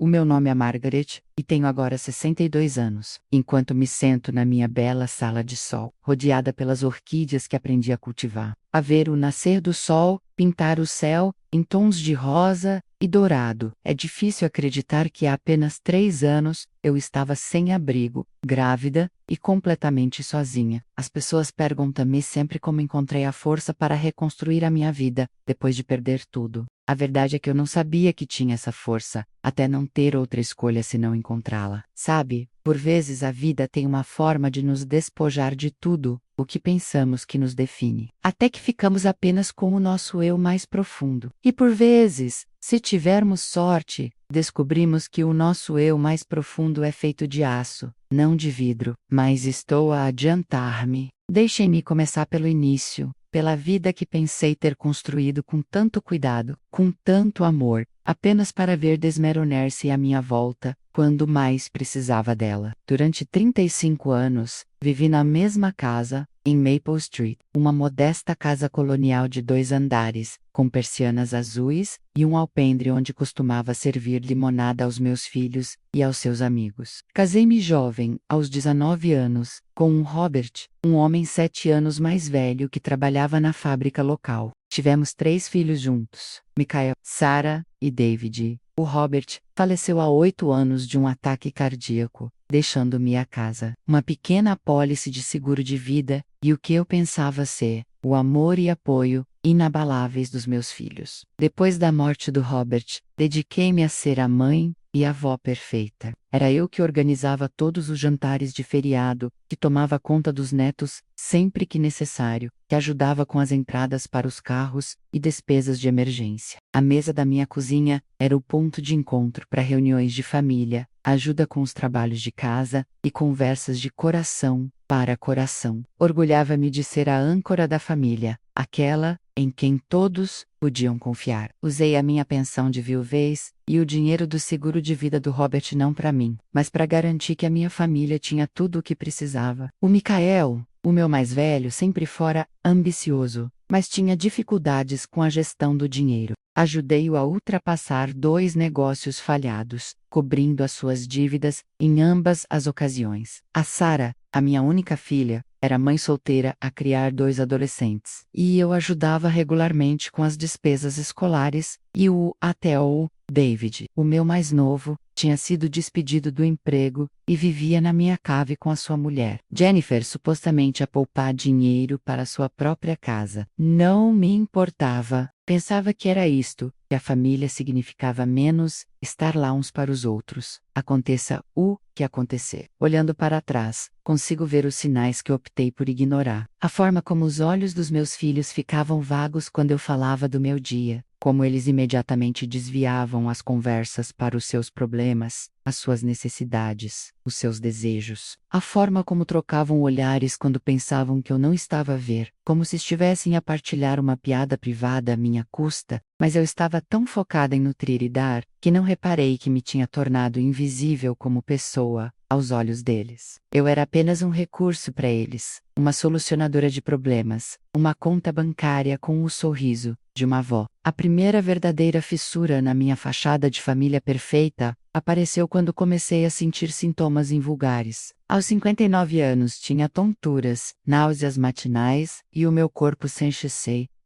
O meu nome é Margaret, e tenho agora 62 anos, enquanto me sento na minha bela sala de sol, rodeada pelas orquídeas que aprendi a cultivar. A ver o nascer do sol, pintar o céu, em tons de rosa e dourado. É difícil acreditar que há apenas 3 anos, eu estava sem abrigo, grávida e completamente sozinha. As pessoas perguntam-me sempre como encontrei a força para reconstruir a minha vida, depois de perder tudo. A verdade é que eu não sabia que tinha essa força, até não ter outra escolha senão encontrá-la. Sabe, por vezes a vida tem uma forma de nos despojar de tudo o que pensamos que nos define, até que ficamos apenas com o nosso eu mais profundo. E por vezes, se tivermos sorte, descobrimos que o nosso eu mais profundo é feito de aço, não de vidro. Mas estou a adiantar-me. Deixem-me começar pelo início. Pela vida que pensei ter construído com tanto cuidado, com tanto amor, apenas para ver desmoronar-se à minha volta, quando mais precisava dela. Durante 35 anos, vivi na mesma casa, em Maple Street, uma modesta casa colonial de 2 andares, com persianas azuis e um alpendre onde costumava servir limonada aos meus filhos e aos seus amigos. Casei-me jovem, aos 19 anos, com um Robert, um homem 7 anos mais velho que trabalhava na fábrica local. Tivemos 3 filhos juntos, Michael, Sarah e David. O Robert faleceu há 8 anos de um ataque cardíaco, deixando-me a casa, uma pequena apólice de seguro de vida, e o que eu pensava ser o amor e apoio inabaláveis dos meus filhos. Depois da morte do Robert, dediquei-me a ser a mãe e a avó perfeita. Era eu que organizava todos os jantares de feriado, que tomava conta dos netos sempre que necessário, que ajudava com as entradas para os carros e despesas de emergência. A mesa da minha cozinha era o ponto de encontro para reuniões de família, ajuda com os trabalhos de casa e conversas de coração para coração. Orgulhava-me de ser a âncora da família, aquela em quem todos podiam confiar. Usei a minha pensão de viuvez e o dinheiro do seguro de vida do Robert não para mim, mas para garantir que a minha família tinha tudo o que precisava. O Michael, o meu mais velho, sempre fora ambicioso, mas tinha dificuldades com a gestão do dinheiro. Ajudei-o a ultrapassar 2 negócios falhados, cobrindo as suas dívidas em ambas as ocasiões. A Sarah, a minha única filha, era mãe solteira a criar 2 adolescentes, e eu ajudava regularmente com as despesas escolares, e o David, o meu mais novo, tinha sido despedido do emprego e vivia na minha cave com a sua mulher, Jennifer, supostamente a poupar dinheiro para sua própria casa. Não me importava. Pensava que era isto, que a família significava menos estar lá uns para os outros. Aconteça o que acontecer. Olhando para trás, consigo ver os sinais que optei por ignorar. A forma como os olhos dos meus filhos ficavam vagos quando eu falava do meu dia, como eles imediatamente desviavam as conversas para os seus problemas, as suas necessidades, os seus desejos. A forma como trocavam olhares quando pensavam que eu não estava a ver, como se estivessem a partilhar uma piada privada à minha custa, mas eu estava tão focada em nutrir e dar, que não reparei que me tinha tornado invisível como pessoa, aos olhos deles. Eu era apenas um recurso para eles, uma solucionadora de problemas, uma conta bancária com o sorriso de uma avó. A primeira verdadeira fissura na minha fachada de família perfeita apareceu quando comecei a sentir sintomas invulgares. Aos 59 anos tinha tonturas, náuseas matinais e o meu corpo se encheu,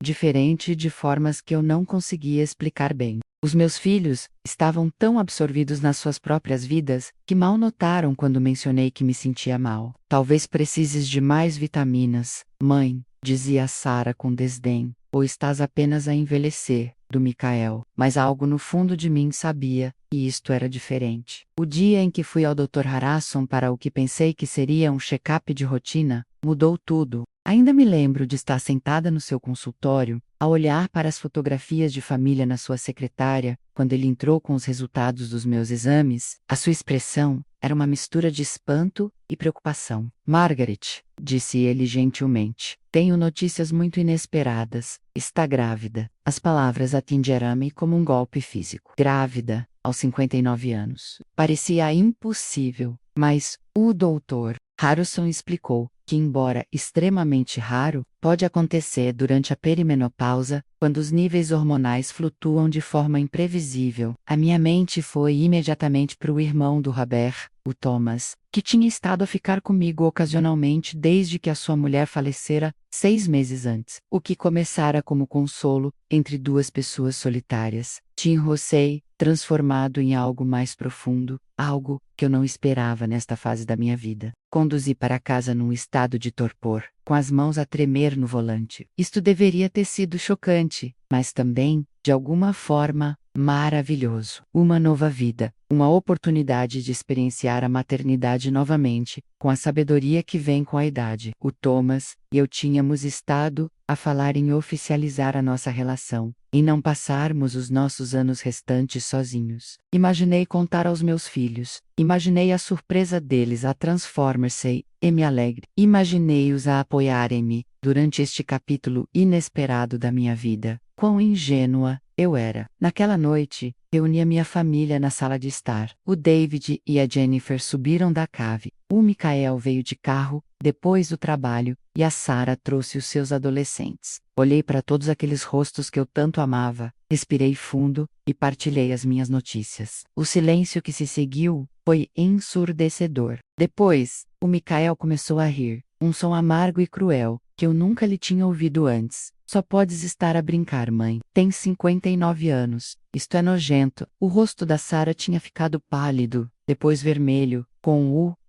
diferente de formas que eu não conseguia explicar bem. Os meus filhos estavam tão absorvidos nas suas próprias vidas que mal notaram quando mencionei que me sentia mal. Talvez precises de mais vitaminas, mãe, dizia Sarah com desdém, ou estás apenas a envelhecer, do Michael. Mas algo no fundo de mim sabia, e isto era diferente. O dia em que fui ao Dr. Harrison para o que pensei que seria um check-up de rotina, mudou tudo. Ainda me lembro de estar sentada no seu consultório, a olhar para as fotografias de família na sua secretária, quando ele entrou com os resultados dos meus exames. A sua expressão era uma mistura de espanto e preocupação. Margaret, disse ele gentilmente, tenho notícias muito inesperadas. Está grávida. As palavras atingiram-me como um golpe físico. Grávida, aos 59 anos. Parecia impossível, mas o doutor Harrison explicou, que, embora extremamente raro, pode acontecer durante a perimenopausa, quando os níveis hormonais flutuam de forma imprevisível. A minha mente foi imediatamente para o irmão do Robert, o Thomas, que tinha estado a ficar comigo ocasionalmente desde que a sua mulher falecera 6 meses antes. O que começara como consolo entre duas pessoas solitárias, tinha Rossei transformado em algo mais profundo, algo que eu não esperava nesta fase da minha vida. Conduzi para casa num estado de torpor, com as mãos a tremer no volante. Isto deveria ter sido chocante, mas também, de alguma forma, maravilhoso. Uma nova vida, uma oportunidade de experienciar a maternidade novamente, com a sabedoria que vem com a idade. O Thomas e eu tínhamos estado a falar em oficializar a nossa relação, em não passarmos os nossos anos restantes sozinhos. Imaginei contar aos meus filhos, imaginei a surpresa deles a transformar-se e me alegre. Imaginei-os a apoiarem-me durante este capítulo inesperado da minha vida. Quão ingênua eu era. Naquela noite, reuni a minha família na sala de estar. O David e a Jennifer subiram da cave. O Michael veio de carro, depois do trabalho, e a Sarah trouxe os seus adolescentes. Olhei para todos aqueles rostos que eu tanto amava, respirei fundo e partilhei as minhas notícias. O silêncio que se seguiu foi ensurdecedor. Depois, o Michael começou a rir, um som amargo e cruel, que eu nunca lhe tinha ouvido antes. Só podes estar a brincar, mãe. Tem 59 anos. Isto é nojento. O rosto da Sarah tinha ficado pálido, depois vermelho,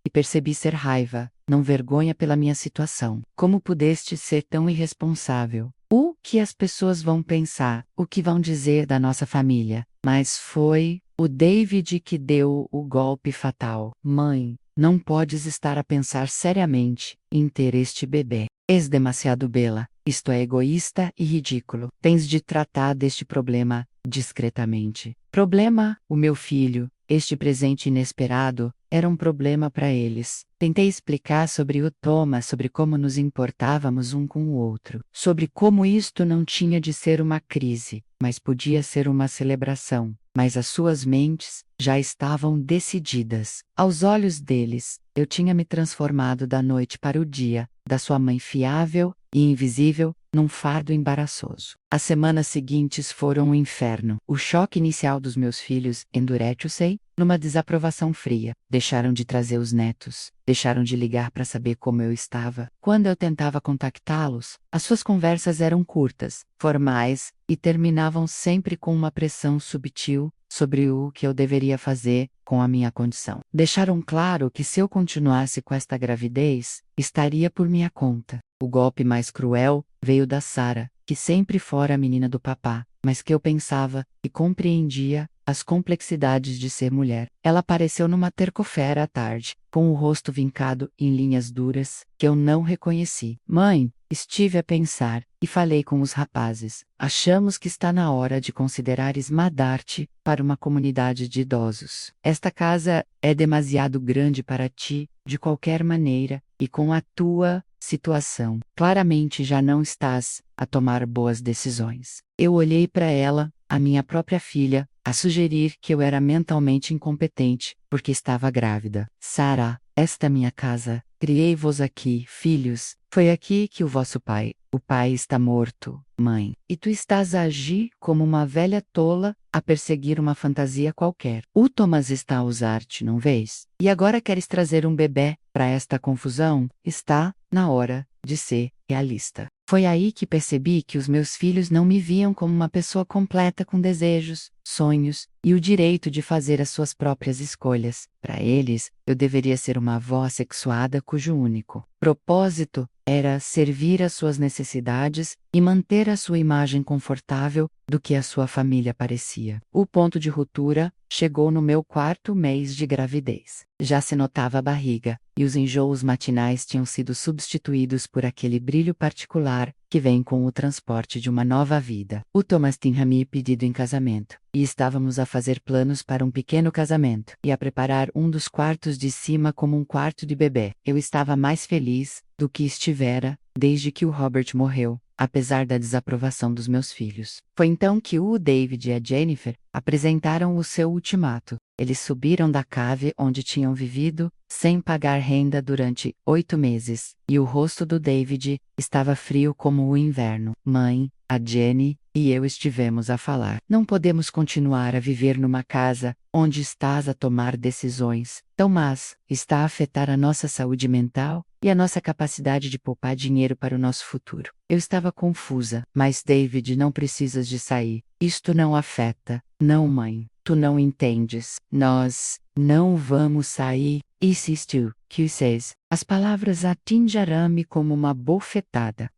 e percebi ser raiva, não vergonha pela minha situação. Como pudeste ser tão irresponsável? O que as pessoas vão pensar? O que vão dizer da nossa família? Mas foi o David que deu o golpe fatal. Mãe, não podes estar a pensar seriamente em ter este bebê. És demasiado bela. Isto é egoísta e ridículo. Tens de tratar deste problema discretamente. Problema, o meu filho, este presente inesperado, era um problema para eles. Tentei explicar sobre o Thomas, sobre como nos importávamos um com o outro, sobre como isto não tinha de ser uma crise, mas podia ser uma celebração. Mas as suas mentes já estavam decididas. Aos olhos deles, eu tinha me transformado da noite para o dia, da sua mãe fiável e invisível, num fardo embaraçoso. As semanas seguintes foram um inferno. O choque inicial dos meus filhos endureceu-se numa desaprovação fria. Deixaram de trazer os netos, deixaram de ligar para saber como eu estava. Quando eu tentava contactá-los, as suas conversas eram curtas, formais, e terminavam sempre com uma pressão subtil sobre o que eu deveria fazer com a minha condição. Deixaram claro que se eu continuasse com esta gravidez, estaria por minha conta. O golpe mais cruel veio da Sarah, que sempre fora a menina do papá, mas que eu pensava e compreendia as complexidades de ser mulher. Ela apareceu numa tercofera à tarde, com o rosto vincado em linhas duras, que eu não reconheci. Mãe, estive a pensar, e falei com os rapazes. Achamos que está na hora de considerares Madarte para uma comunidade de idosos. Esta casa é demasiado grande para ti, de qualquer maneira, e com a tua situação, claramente já não estás a tomar boas decisões. Eu olhei para ela, a minha própria filha, a sugerir que eu era mentalmente incompetente, porque estava grávida. Sarah, esta é minha casa, criei-vos aqui, filhos, foi aqui que o vosso pai, o pai está morto, mãe, e tu estás a agir como uma velha tola, a perseguir uma fantasia qualquer. O Thomas está a usar-te, não vês? E agora queres trazer um bebê para esta confusão? Está na hora de ser realista. Foi aí que percebi que os meus filhos não me viam como uma pessoa completa com desejos, sonhos e o direito de fazer as suas próprias escolhas. Para eles, eu deveria ser uma avó assexuada cujo único propósito era servir às suas necessidades e manter a sua imagem confortável do que a sua família parecia. O ponto de ruptura chegou no meu 4º mês de gravidez. Já se notava a barriga, e os enjoos matinais tinham sido substituídos por aquele brilho particular que vem com o transporte de uma nova vida. O Thomas tinha me pedido em casamento, e estávamos a fazer planos para um pequeno casamento, e a preparar um dos quartos de cima como um quarto de bebê. Eu estava mais feliz do que estivera desde que o Robert morreu. apesar da desaprovação dos meus filhos. Foi então que o David e a Jennifer apresentaram o seu ultimato. Eles subiram da cave onde tinham vivido, sem pagar renda durante 8 meses, e o rosto do David estava frio como o inverno. Mãe, a Jenny e eu estivemos a falar. Não podemos continuar a viver numa casa onde estás a tomar decisões tão más. Está a afetar a nossa saúde mental e a nossa capacidade de poupar dinheiro para o nosso futuro. Eu estava confusa, mas David, não precisas de sair. Isto não afeta. Não, mãe. Tu não entendes. Nós não vamos sair. Insistiu. Que says? As palavras atingiram-me como uma bofetada.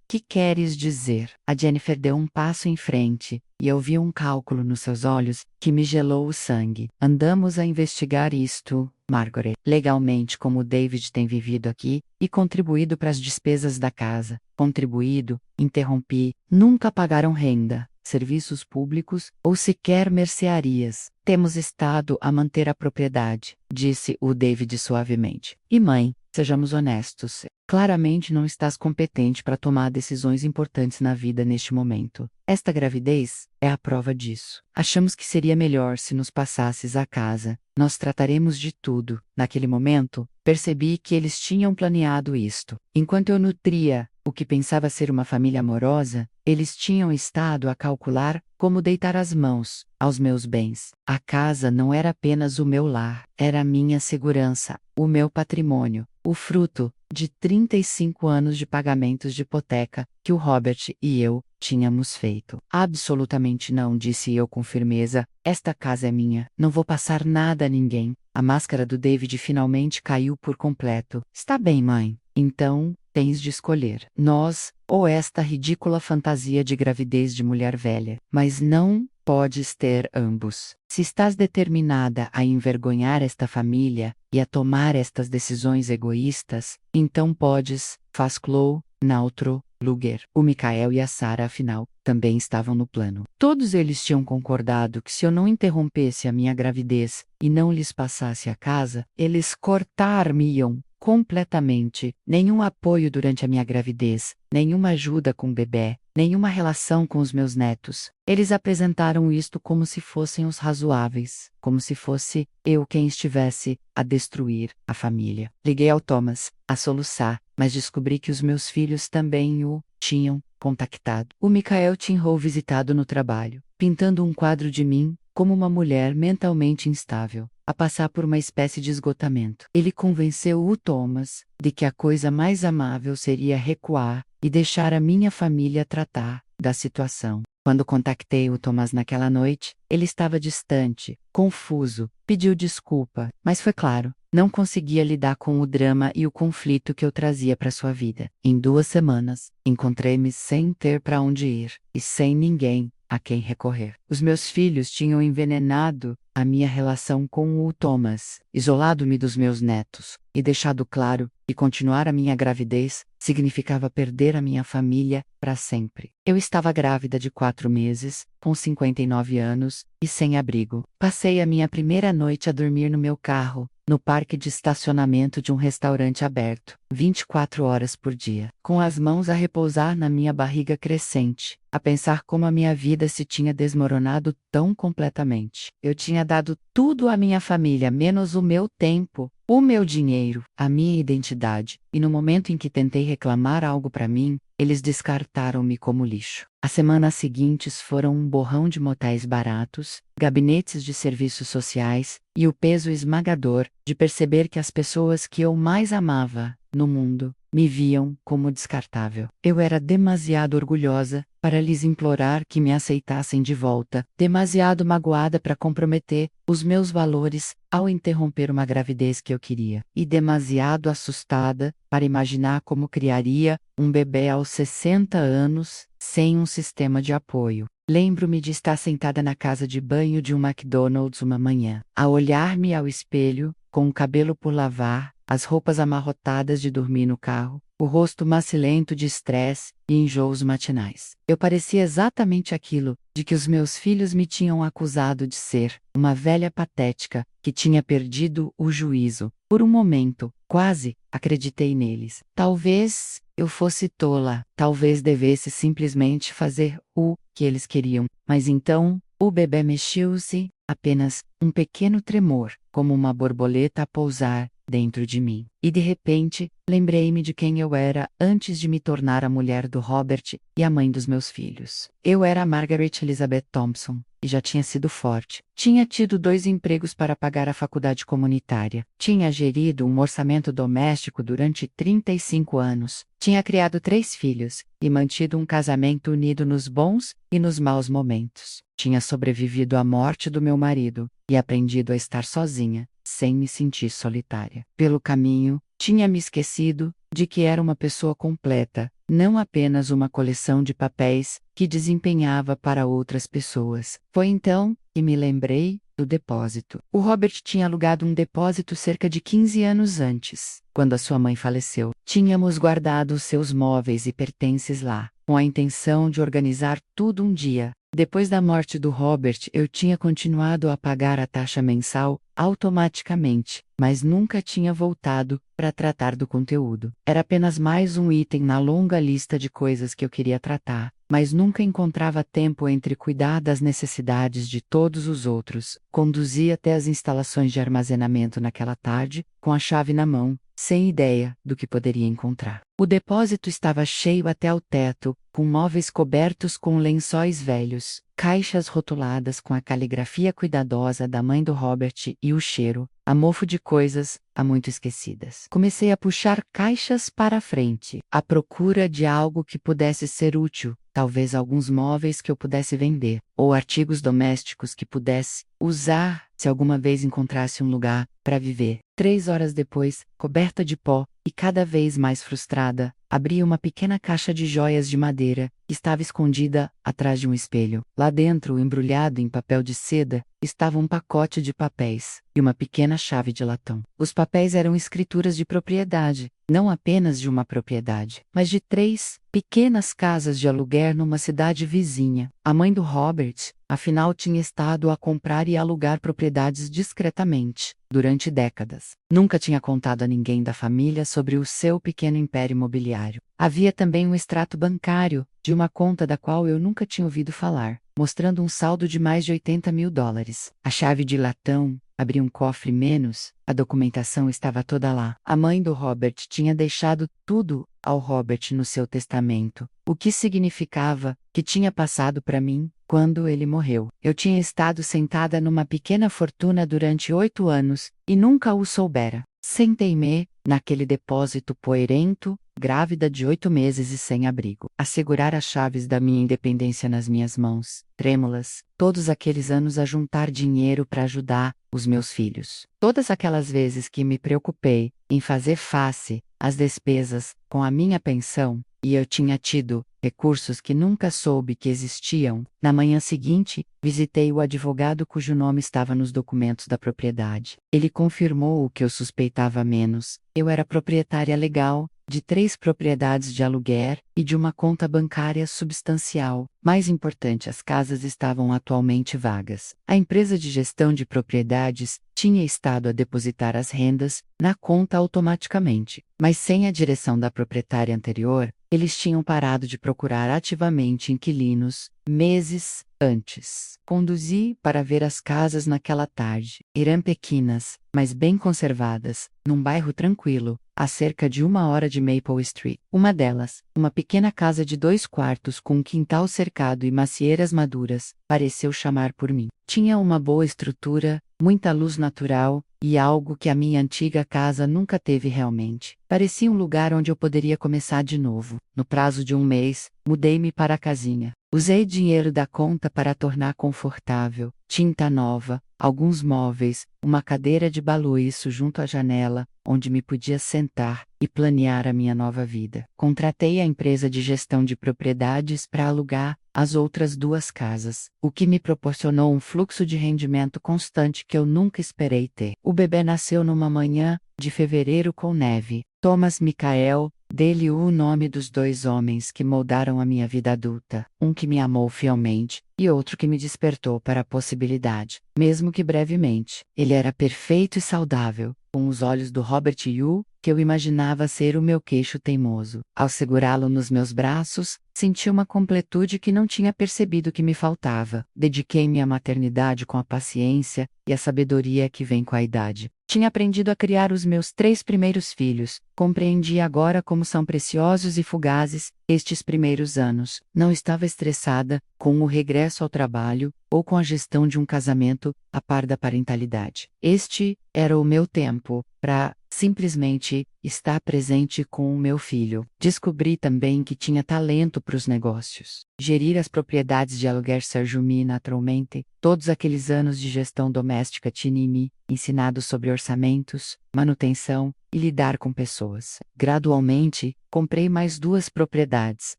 Que queres dizer? A Jennifer deu um passo em frente, e eu vi um cálculo nos seus olhos que me gelou o sangue. Andamos a investigar isto, Margaret, legalmente, como o David tem vivido aqui e contribuído para as despesas da casa. Contribuído, interrompi, nunca pagaram renda, serviços públicos ou sequer mercearias. Temos estado a manter a propriedade, disse o David suavemente. E mãe, sejamos honestos, claramente não estás competente para tomar decisões importantes na vida neste momento. Esta gravidez é a prova disso. Achamos que seria melhor se nos passasses a casa. Nós trataremos de tudo. Naquele momento, percebi que eles tinham planeado isto. Enquanto eu nutria o que pensava ser uma família amorosa, eles tinham estado a calcular como deitar as mãos aos meus bens. A casa não era apenas o meu lar, era a minha segurança, o meu patrimônio, o fruto de 35 anos de pagamentos de hipoteca que o Robert e eu tínhamos feito. Absolutamente não, disse eu com firmeza. Esta casa é minha. Não vou passar nada a ninguém. A máscara do David finalmente caiu por completo. Está bem, mãe. Então, tens de escolher. Nós, ou esta ridícula fantasia de gravidez de mulher velha. Mas não podes ter ambos. Se estás determinada a envergonhar esta família e a tomar estas decisões egoístas, então podes, faz-lo, noutro lugar. O Michael e a Sarah, afinal, também estavam no plano. Todos eles tinham concordado que se eu não interrompesse a minha gravidez e não lhes passasse a casa, eles cortar-me-iam completamente. Nenhum apoio durante a minha gravidez, nenhuma ajuda com o bebê, nenhuma relação com os meus netos. Eles apresentaram isto como se fossem os razoáveis, como se fosse eu quem estivesse a destruir a família. Liguei ao Thomas, a soluçar, mas descobri que os meus filhos também o tinham contactado. O Michael tinha o visitado no trabalho, pintando um quadro de mim como uma mulher mentalmente instável, a passar por uma espécie de esgotamento. Ele convenceu o Thomas de que a coisa mais amável seria recuar e deixar a minha família tratar da situação. Quando contactei o Thomas naquela noite, ele estava distante, confuso, pediu desculpa, mas foi claro, não conseguia lidar com o drama e o conflito que eu trazia para sua vida. Em 2 semanas, encontrei-me sem ter para onde ir e sem ninguém a quem recorrer. Os meus filhos tinham envenenado a minha relação com o Thomas, isolado-me dos meus netos, e deixado claro que continuar a minha gravidez significava perder a minha família para sempre. Eu estava grávida de 4 meses, com 59 anos, e sem abrigo. Passei a minha primeira noite a dormir no meu carro, no parque de estacionamento de um restaurante aberto, 24 horas por dia, com as mãos a repousar na minha barriga crescente, a pensar como a minha vida se tinha desmoronado tão completamente. Eu tinha dado tudo à minha família, menos o meu tempo, o meu dinheiro, a minha identidade, e no momento em que tentei reclamar algo para mim, eles descartaram-me como lixo. As semanas seguintes foram um borrão de motéis baratos, gabinetes de serviços sociais, e o peso esmagador de perceber que as pessoas que eu mais amava no mundo me viam como descartável. Eu era demasiado orgulhosa para lhes implorar que me aceitassem de volta, demasiado magoada para comprometer os meus valores ao interromper uma gravidez que eu queria, e demasiado assustada para imaginar como criaria um bebê aos 60 anos sem um sistema de apoio. Lembro-me de estar sentada na casa de banho de um McDonald's uma manhã, a olhar-me ao espelho, com o cabelo por lavar, as roupas amarrotadas de dormir no carro, o rosto macilento de estresse e enjoos matinais. Eu parecia exatamente aquilo de que os meus filhos me tinham acusado de ser, uma velha patética que tinha perdido o juízo. Por um momento, quase, acreditei neles. Talvez eu fosse tola, talvez devesse simplesmente fazer o que eles queriam. Mas então, o bebê mexeu-se, apenas um pequeno tremor, como uma borboleta a pousar dentro de mim. E de repente, lembrei-me de quem eu era antes de me tornar a mulher do Robert e a mãe dos meus filhos. Eu era a Margaret Elizabeth Thompson, e já tinha sido forte. Tinha tido 2 empregos para pagar a faculdade comunitária. Tinha gerido um orçamento doméstico durante 35 anos. Tinha criado 3 filhos, e mantido um casamento unido nos bons e nos maus momentos. Tinha sobrevivido à morte do meu marido, e aprendido a estar sozinha, sem me sentir solitária. Pelo caminho, tinha me esquecido de que era uma pessoa completa, não apenas uma coleção de papéis que desempenhava para outras pessoas. Foi então que me lembrei do depósito. O Robert tinha alugado um depósito cerca de 15 anos antes, quando a sua mãe faleceu. Tínhamos guardado os seus móveis e pertences lá, com a intenção de organizar tudo um dia. Depois da morte do Robert, eu tinha continuado a pagar a taxa mensal automaticamente, mas nunca tinha voltado para tratar do conteúdo. Era apenas mais um item na longa lista de coisas que eu queria tratar, mas nunca encontrava tempo entre cuidar das necessidades de todos os outros. Conduzi até as instalações de armazenamento naquela tarde, com a chave na mão, sem ideia do que poderia encontrar. O depósito estava cheio até o teto, com móveis cobertos com lençóis velhos, caixas rotuladas com a caligrafia cuidadosa da mãe do Robert e o cheiro, a mofo de coisas, há muito esquecidas. Comecei a puxar caixas para a frente, à procura de algo que pudesse ser útil, talvez alguns móveis que eu pudesse vender, ou artigos domésticos que pudesse usar se alguma vez encontrasse um lugar para viver. 3 horas depois, coberta de pó, e cada vez mais frustrada, abri uma pequena caixa de joias de madeira, que estava escondida atrás de um espelho. Lá dentro, embrulhado em papel de seda, estava um pacote de papéis e uma pequena chave de latão. Os papéis eram escrituras de propriedade, não apenas de uma propriedade, mas de 3 pequenas casas de aluguer numa cidade vizinha. A mãe do Robert, afinal, tinha estado a comprar e alugar propriedades discretamente, durante décadas. Nunca tinha contado a ninguém da família sobre o seu pequeno império imobiliário. Havia também um extrato bancário, de uma conta da qual eu nunca tinha ouvido falar, mostrando um saldo de mais de $80.000. A chave de latão abria um cofre menos, a documentação estava toda lá. A mãe do Robert tinha deixado tudo ao Robert no seu testamento, o que significava que tinha passado para mim quando ele morreu. Eu tinha estado sentada numa pequena fortuna durante 8 anos e nunca o soubera. Sentei-me naquele depósito poeirento, grávida de 8 meses e sem abrigo, a segurar as chaves da minha independência nas minhas mãos, trêmulas, todos aqueles anos a juntar dinheiro para ajudar os meus filhos. Todas aquelas vezes que me preocupei em fazer face às despesas com a minha pensão, e eu tinha tido recursos que nunca soube que existiam. Na manhã seguinte, visitei o advogado cujo nome estava nos documentos da propriedade. Ele confirmou o que eu suspeitava menos. Eu era proprietária legal de 3 propriedades de aluguer e de uma conta bancária substancial. Mais importante, as casas estavam atualmente vagas. A empresa de gestão de propriedades tinha estado a depositar as rendas na conta automaticamente, mas sem a direção da proprietária anterior, eles tinham parado de procurar ativamente inquilinos meses antes. Conduzi para ver as casas naquela tarde. Eram pequenas, mas bem conservadas, num bairro tranquilo, a cerca de 1 hora de Maple Street. Uma delas, uma pequena casa de 2 quartos com um quintal cercado e macieiras maduras, pareceu chamar por mim. Tinha uma boa estrutura, muita luz natural, e algo que a minha antiga casa nunca teve realmente. Parecia um lugar onde eu poderia começar de novo. No prazo de 1 mês, mudei-me para a casinha. Usei dinheiro da conta para tornar confortável, tinta nova, alguns móveis, uma cadeira de baluíço junto à janela, onde me podia sentar e planear a minha nova vida. Contratei a empresa de gestão de propriedades para alugar as outras 2 casas, o que me proporcionou um fluxo de rendimento constante que eu nunca esperei ter. O bebê nasceu numa manhã de fevereiro com neve. Thomas Michael, dele o nome dos 2 homens que moldaram a minha vida adulta, um que me amou fielmente, e outro que me despertou para a possibilidade, mesmo que brevemente. Ele era perfeito e saudável, com os olhos do Robert Yu, que eu imaginava ser o meu queixo teimoso. Ao segurá-lo nos meus braços, senti uma completude que não tinha percebido que me faltava. Dediquei-me à maternidade com a paciência e a sabedoria que vem com a idade. Tinha aprendido a criar os meus 3 primeiros filhos. Compreendi agora como são preciosos e fugazes estes primeiros anos. Não estava estressada com o regresso ao trabalho ou com a gestão de um casamento a par da parentalidade. Este era o meu tempo para simplesmente estar presente com o meu filho. Descobri também que tinha talento para os negócios. Gerir as propriedades de aluguer surgiu-me naturalmente. Todos aqueles anos de gestão doméstica tinham-me ensinado sobre orçamentos, manutenção e lidar com pessoas. Gradualmente, comprei mais 2 propriedades,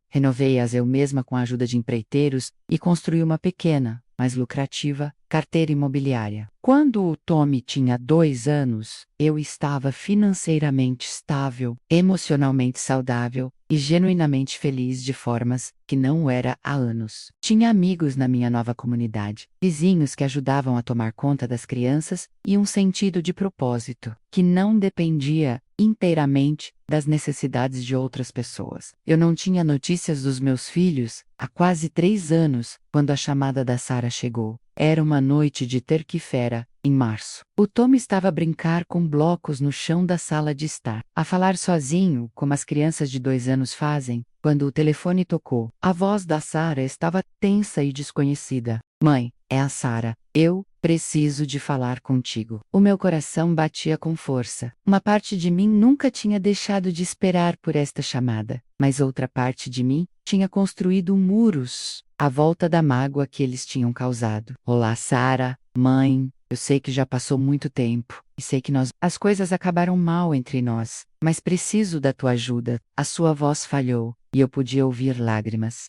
renovei-as eu mesma com a ajuda de empreiteiros e construí uma pequena, mas lucrativa, carteira imobiliária. Quando o Tommy tinha 2 anos, eu estava financeiramente estável, emocionalmente saudável e genuinamente feliz de formas que não era há anos. Tinha amigos na minha nova comunidade, vizinhos que ajudavam a tomar conta das crianças e um sentido de propósito, que não dependia inteiramente das necessidades de outras pessoas. Eu não tinha notícias dos meus filhos há quase 3 anos, quando a chamada da Sarah chegou. Era uma noite de terça-feira, em março. O Tom estava a brincar com blocos no chão da sala de estar, a falar sozinho, como as crianças de 2 anos fazem, quando o telefone tocou. A voz da Sarah estava tensa e desconhecida. Mãe, é a Sarah. Eu preciso de falar contigo. O meu coração batia com força. Uma parte de mim nunca tinha deixado de esperar por esta chamada, mas outra parte de mim tinha construído muros à volta da mágoa que eles tinham causado. Olá, Sarah, mãe. Eu sei que já passou muito tempo, e sei que as coisas acabaram mal entre nós, mas preciso da tua ajuda. A sua voz falhou, e eu podia ouvir lágrimas.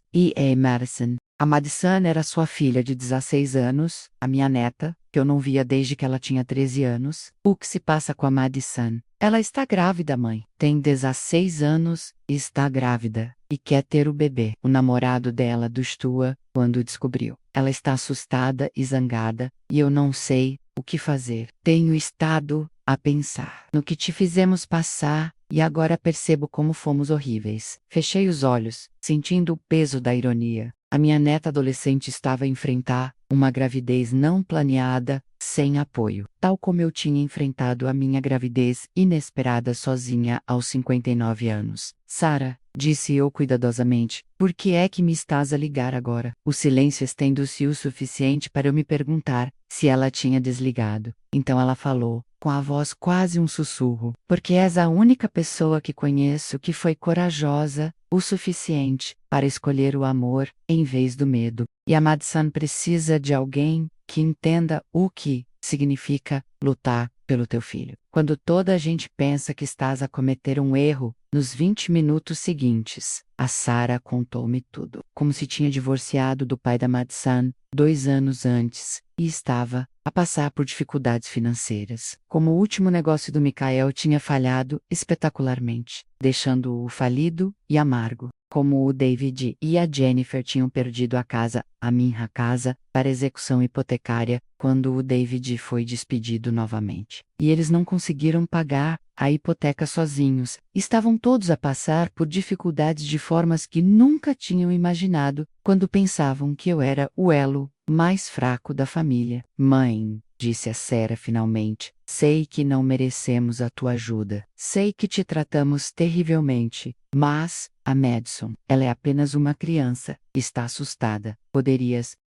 Madison. A Madison era sua filha de 16 anos, a minha neta, que eu não via desde que ela tinha 13 anos. O que se passa com a Madison? Ela está grávida, mãe. Tem 16 anos e está grávida, e quer ter o bebê. O namorado dela Stua, quando descobriu. Ela está assustada e zangada, e eu não sei o que fazer. Tenho estado a pensar no que te fizemos passar, e agora percebo como fomos horríveis. Fechei os olhos, sentindo o peso da ironia. A minha neta adolescente estava a enfrentar uma gravidez não planeada, sem apoio, tal como eu tinha enfrentado a minha gravidez inesperada sozinha aos 59 anos. Sarah, disse eu cuidadosamente, por que é que me estás a ligar agora? O silêncio estendeu-se o suficiente para eu me perguntar se ela tinha desligado. Então ela falou, com a voz quase um sussurro, porque és a única pessoa que conheço que foi corajosa o suficiente para escolher o amor em vez do medo. E a Madison precisa de alguém que entenda o que significa lutar pelo teu filho. Quando toda a gente pensa que estás a cometer um erro, nos 20 minutos seguintes, a Sarah contou-me tudo. Como se tinha divorciado do pai da Madison 2 anos antes e estava a passar por dificuldades financeiras. Como o último negócio do Michael tinha falhado espetacularmente, deixando-o falido e amargo. Como o David e a Jennifer tinham perdido a minha casa, para execução hipotecária, quando o David foi despedido novamente. E eles não conseguiram pagar a hipoteca sozinhos. Estavam todos a passar por dificuldades de formas que nunca tinham imaginado, quando pensavam que eu era o elo mais fraco da família. Mãe, disse a Sarah finalmente, sei que não merecemos a tua ajuda. Sei que te tratamos terrivelmente, mas a Madison, ela é apenas uma criança, está assustada.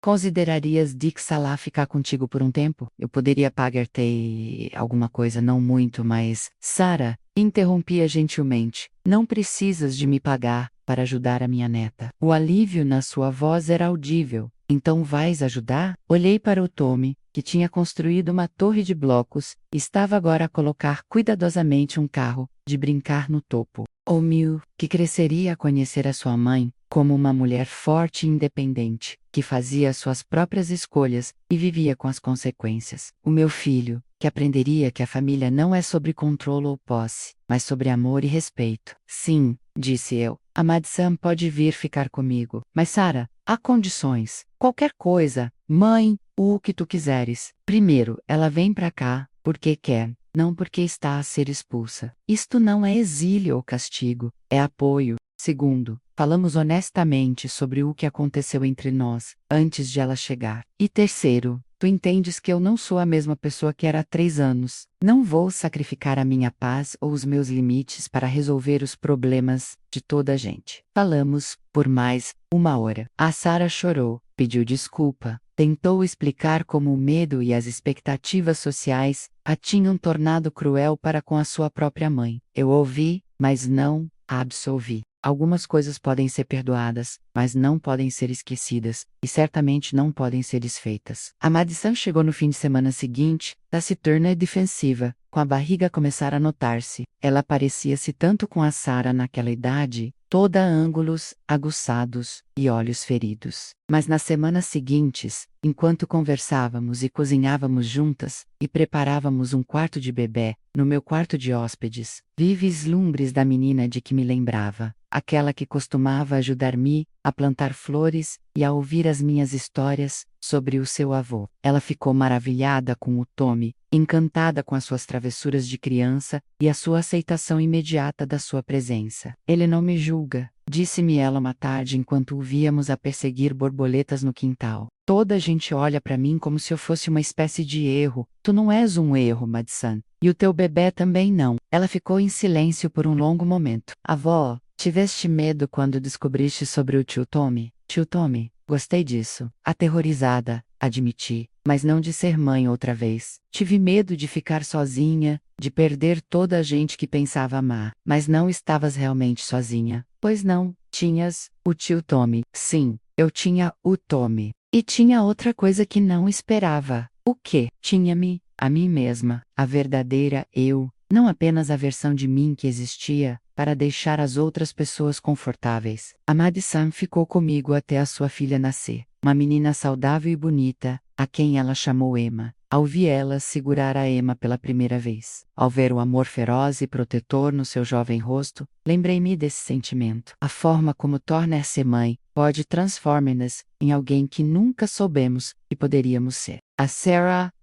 Considerarias Dick Salah ficar contigo por um tempo? Eu poderia pagar-te alguma coisa, não muito, mas... Sarah, interrompia gentilmente, não precisas de me pagar para ajudar a minha neta. O alívio na sua voz era audível. Então vais ajudar? Olhei para o Tommy, que tinha construído uma torre de blocos, e estava agora a colocar cuidadosamente um carro de brincar no topo. O Miu, que cresceria a conhecer a sua mãe como uma mulher forte e independente, que fazia suas próprias escolhas e vivia com as consequências. O meu filho, que aprenderia que a família não é sobre controle ou posse, mas sobre amor e respeito. Sim, disse eu, a Madison pode vir ficar comigo. Mas Sarah, há condições. Qualquer coisa, mãe, o que tu quiseres. Primeiro, ela vem pra cá, porque quer. não porque está a ser expulsa. Isto não é exílio ou castigo, é apoio. Segundo, falamos honestamente sobre o que aconteceu entre nós, antes de ela chegar. E terceiro, tu entendes que eu não sou a mesma pessoa que era há 3 anos. Não vou sacrificar a minha paz ou os meus limites para resolver os problemas de toda a gente. Falamos por mais 1 hora. A Sarah chorou, pediu desculpa, tentou explicar como o medo e as expectativas sociais a tinham tornado cruel para com a sua própria mãe. Eu ouvi, mas não a absolvi. Algumas coisas podem ser perdoadas, mas não podem ser esquecidas, e certamente não podem ser desfeitas. A Madison chegou no fim de semana seguinte, taciturna e defensiva, com a barriga a começar a notar-se. Ela parecia-se tanto com a Sarah naquela idade, toda ângulos aguçados e olhos feridos. Mas nas semanas seguintes, enquanto conversávamos e cozinhávamos juntas, e preparávamos um quarto de bebê, no meu quarto de hóspedes, vi vislumbres da menina de que me lembrava, aquela que costumava ajudar-me a plantar flores e a ouvir as minhas histórias sobre o seu avô. Ela ficou maravilhada com o Tommy, encantada com as suas travessuras de criança e a sua aceitação imediata da sua presença. Ele não me julga, disse-me ela uma tarde enquanto o víamos a perseguir borboletas no quintal. Toda a gente olha para mim como se eu fosse uma espécie de erro. Tu não és um erro, Madison. E o teu bebê também não. Ela ficou em silêncio por um longo momento. Avó, tiveste medo quando descobriste sobre o tio Tommy? Tio Tommy, gostei disso. Aterrorizada, admiti, mas não de ser mãe outra vez. Tive medo de ficar sozinha, de perder toda a gente que pensava amar. Mas não estavas realmente sozinha. Pois não, tinhas o tio Tommy. Sim, eu tinha o Tommy. E tinha outra coisa que não esperava. O quê? Tinha-me, a mim mesma, a verdadeira eu, não apenas a versão de mim que existia, para deixar as outras pessoas confortáveis. A Madison ficou comigo até a sua filha nascer. Uma menina saudável e bonita, a quem ela chamou Emma. Ao ver ela segurar a Emma pela primeira vez, ao ver o amor feroz e protetor no seu jovem rosto, lembrei-me desse sentimento. A forma como tornar-se mãe pode transformar-nos em alguém que nunca soubemos que poderíamos ser. A Sarah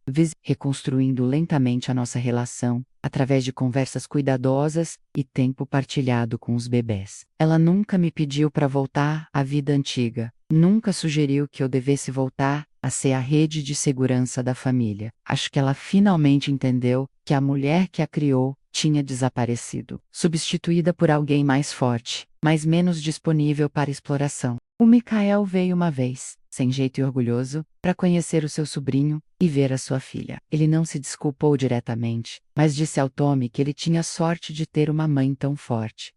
reconstruindo lentamente a nossa relação, através de conversas cuidadosas e tempo partilhado com os bebês. Ela nunca me pediu para voltar à vida antiga, nunca sugeriu que eu devesse voltar a ser a rede de segurança da família. Acho que ela finalmente entendeu que a mulher que a criou tinha desaparecido, substituída por alguém mais forte, mas menos disponível para exploração. O Michael veio uma vez, sem jeito e orgulhoso, para conhecer o seu sobrinho e ver a sua filha. Ele não se desculpou diretamente, mas disse ao Tommy que ele tinha sorte de ter uma mãe tão forte.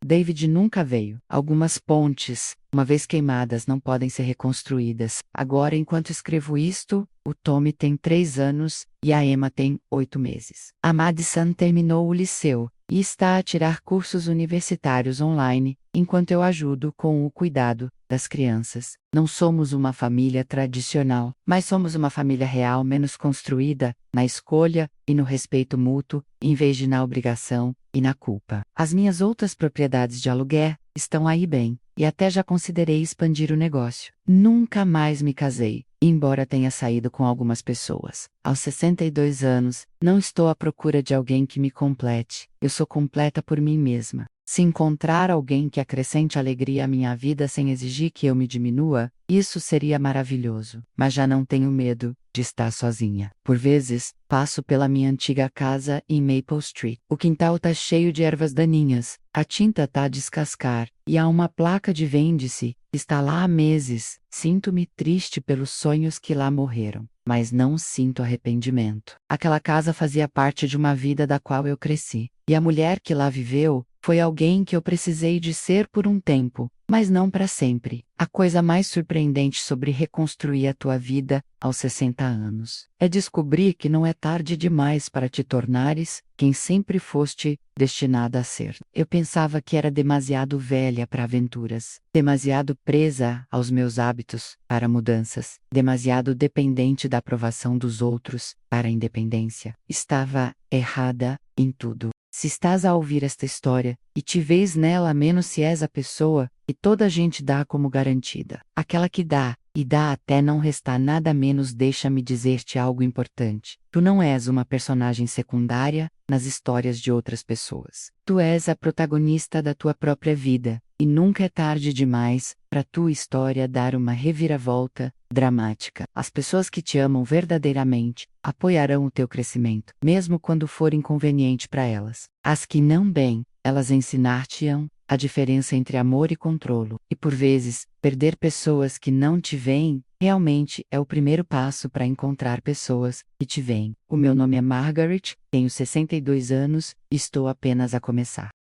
David nunca veio. Algumas pontes, uma vez queimadas, não podem ser reconstruídas. Agora, enquanto escrevo isto, o Tommy tem 3 anos e a Emma tem 8 meses. A Madison terminou o liceu e está a tirar cursos universitários online, enquanto eu ajudo com o cuidado das crianças. Não somos uma família tradicional, mas somos uma família real menos construída, na escolha e no respeito mútuo, em vez de na obrigação e na culpa. As minhas outras propriedades de aluguer estão aí bem, e até já considerei expandir o negócio. Nunca mais me casei, embora tenha saído com algumas pessoas. Aos 62 anos, não estou à procura de alguém que me complete. Eu sou completa por mim mesma. Se encontrar alguém que acrescente alegria à minha vida sem exigir que eu me diminua, isso seria maravilhoso. Mas já não tenho medo de estar sozinha. Por vezes, passo pela minha antiga casa em Maple Street. O quintal tá cheio de ervas daninhas, a tinta tá a descascar, e há uma placa de vende-se. Está lá há meses. Sinto-me triste pelos sonhos que lá morreram, mas não sinto arrependimento. Aquela casa fazia parte de uma vida da qual eu cresci, e a mulher que lá viveu foi alguém que eu precisei de ser por um tempo, mas não para sempre. A coisa mais surpreendente sobre reconstruir a tua vida aos 60 anos é descobrir que não é tarde demais para te tornares quem sempre foste destinada a ser. Eu pensava que era demasiado velha para aventuras, demasiado presa aos meus hábitos para mudanças, demasiado dependente da aprovação dos outros para a independência. Estava errada em tudo. Se estás a ouvir esta história, e te vês nela a menos se és a pessoa que toda a gente dá como garantida, aquela que dá E dá até não restar nada menos. Deixa-me dizer-te algo importante. Tu não és uma personagem secundária nas histórias de outras pessoas. Tu és a protagonista da tua própria vida, e nunca é tarde demais para tua história dar uma reviravolta dramática. As pessoas que te amam verdadeiramente apoiarão o teu crescimento, mesmo quando for inconveniente para elas. As que não bem, elas ensinar-te-ão a diferença entre amor e controlo. E por vezes, perder pessoas que não te veem realmente é o primeiro passo para encontrar pessoas que te veem. O meu nome é Margaret, tenho 62 anos e estou apenas a começar.